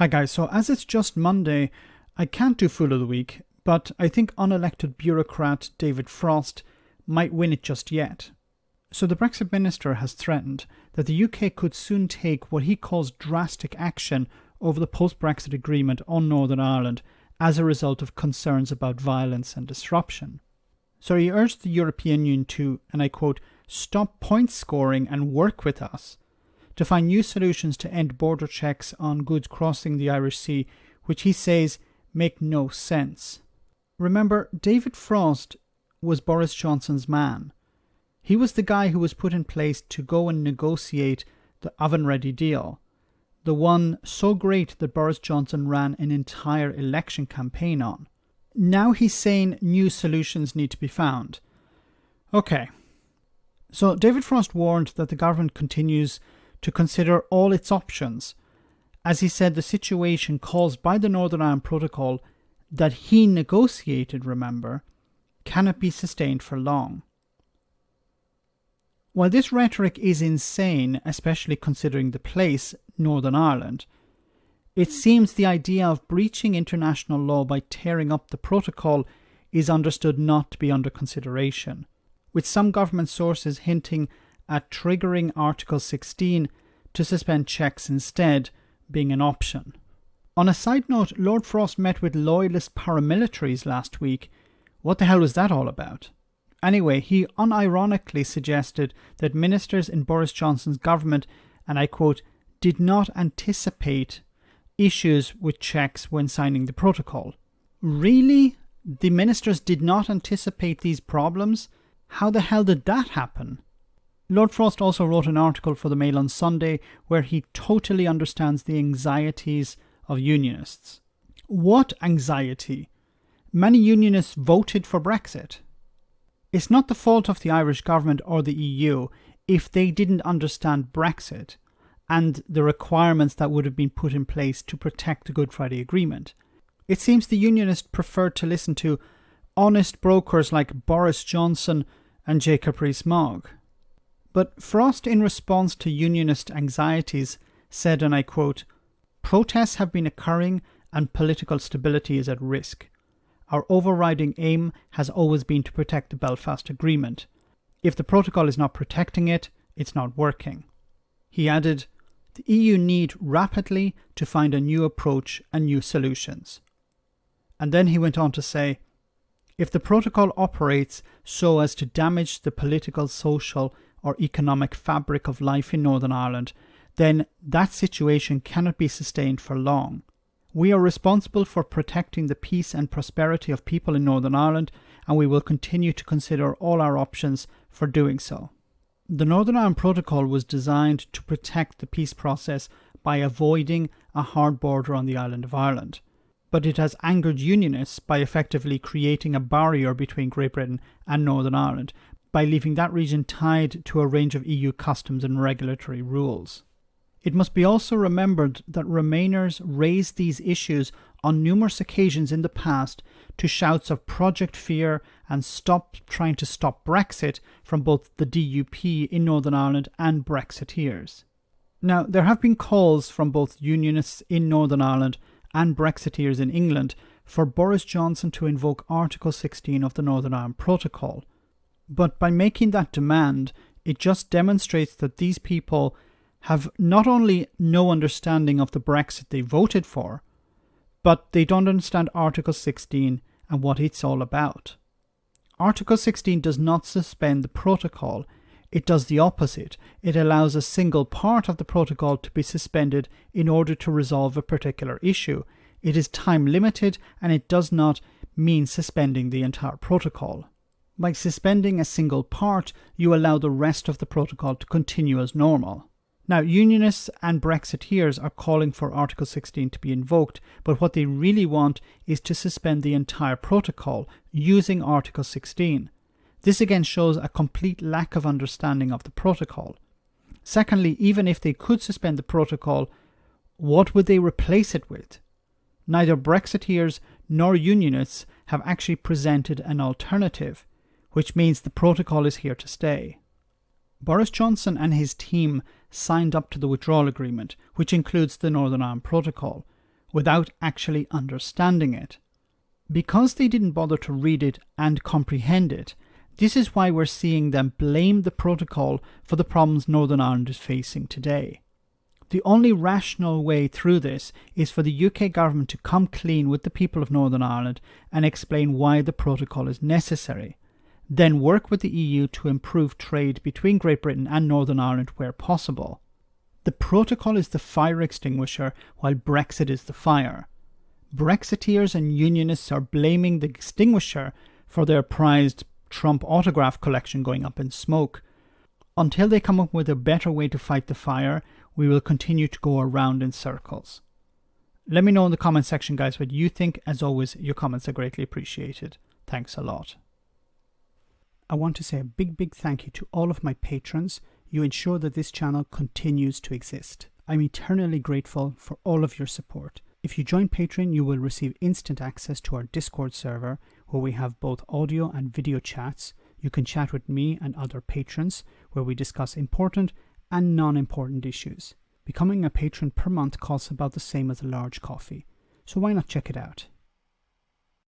Hi guys, so as it's just Monday, I can't do Fool of the Week, but I think unelected bureaucrat David Frost might win it just yet. So the Brexit minister has threatened that the UK could soon take what he calls drastic action over the post-Brexit agreement on Northern Ireland as a result of concerns about violence and disruption. So he urged the European Union to, and I quote, stop point scoring and work with us to find new solutions to end border checks on goods crossing the Irish Sea, which he says make no sense. Remember, David Frost was Boris Johnson's man. He was the guy who was put in place to go and negotiate the oven-ready deal, the one so great that Boris Johnson ran an entire election campaign on. Now he's saying new solutions need to be found. Okay. So David Frost warned that the government continues to consider all its options. As he said, the situation caused by the Northern Ireland Protocol that he negotiated, remember, cannot be sustained for long. While this rhetoric is insane, especially considering the place, Northern Ireland, it seems the idea of breaching international law by tearing up the protocol is understood not to be under consideration, with some government sources hinting at triggering Article 16 to suspend checks instead being an option. On a side note, Lord Frost met with loyalist paramilitaries last week. What the hell was that all about? Anyway, he unironically suggested that ministers in Boris Johnson's government, and I quote, did not anticipate issues with checks when signing the protocol. Really? The ministers did not anticipate these problems? How the hell did that happen? Lord Frost also wrote an article for the Mail on Sunday where he totally understands the anxieties of unionists. What anxiety? Many unionists voted for Brexit. It's not the fault of the Irish government or the EU if they didn't understand Brexit and the requirements that would have been put in place to protect the Good Friday Agreement. It seems the unionists preferred to listen to honest brokers like Boris Johnson and Jacob Rees-Mogg. But Frost, in response to unionist anxieties, said, and I quote, protests have been occurring and political stability is at risk. Our overriding aim has always been to protect the Belfast Agreement. If the protocol is not protecting it, it's not working. He added, the EU need rapidly to find a new approach and new solutions. And then he went on to say, if the protocol operates so as to damage the political, social, or economic fabric of life in Northern Ireland, then that situation cannot be sustained for long. We are responsible for protecting the peace and prosperity of people in Northern Ireland, and we will continue to consider all our options for doing so. The Northern Ireland Protocol was designed to protect the peace process by avoiding a hard border on the island of Ireland, but it has angered unionists by effectively creating a barrier between Great Britain and Northern Ireland, by leaving that region tied to a range of EU customs and regulatory rules. It must be also remembered that Remainers raised these issues on numerous occasions in the past to shouts of Project Fear and stop trying to stop Brexit from both the DUP in Northern Ireland and Brexiteers. Now, there have been calls from both unionists in Northern Ireland and Brexiteers in England for Boris Johnson to invoke Article 16 of the Northern Ireland Protocol. But by making that demand, it just demonstrates that these people have not only no understanding of the Brexit they voted for, but they don't understand Article 16 and what it's all about. Article 16 does not suspend the protocol. It does the opposite. It allows a single part of the protocol to be suspended in order to resolve a particular issue. It is time limited and it does not mean suspending the entire protocol. By suspending a single part, you allow the rest of the protocol to continue as normal. Now, unionists and Brexiteers are calling for Article 16 to be invoked, but what they really want is to suspend the entire protocol using Article 16. This again shows a complete lack of understanding of the protocol. Secondly, even if they could suspend the protocol, what would they replace it with? Neither Brexiteers nor unionists have actually presented an alternative, which means the protocol is here to stay. Boris Johnson and his team signed up to the withdrawal agreement, which includes the Northern Ireland Protocol, without actually understanding it. Because they didn't bother to read it and comprehend it, this is why we're seeing them blame the protocol for the problems Northern Ireland is facing today. The only rational way through this is for the UK government to come clean with the people of Northern Ireland and explain why the protocol is necessary. Then work with the EU to improve trade between Great Britain and Northern Ireland where possible. The protocol is the fire extinguisher, while Brexit is the fire. Brexiteers and unionists are blaming the extinguisher for their prized Trump autograph collection going up in smoke. Until they come up with a better way to fight the fire, we will continue to go around in circles. Let me know in the comment section, guys, what you think. As always, your comments are greatly appreciated. Thanks a lot. I want to say a big thank you to all of my patrons. You ensure that this channel continues to exist. I'm eternally grateful for all of your support. If you join Patreon, you will receive instant access to our Discord server, where we have both audio and video chats. You can chat with me and other patrons, where we discuss important and non-important issues. Becoming a patron per month costs about the same as a large coffee, so why not check it out?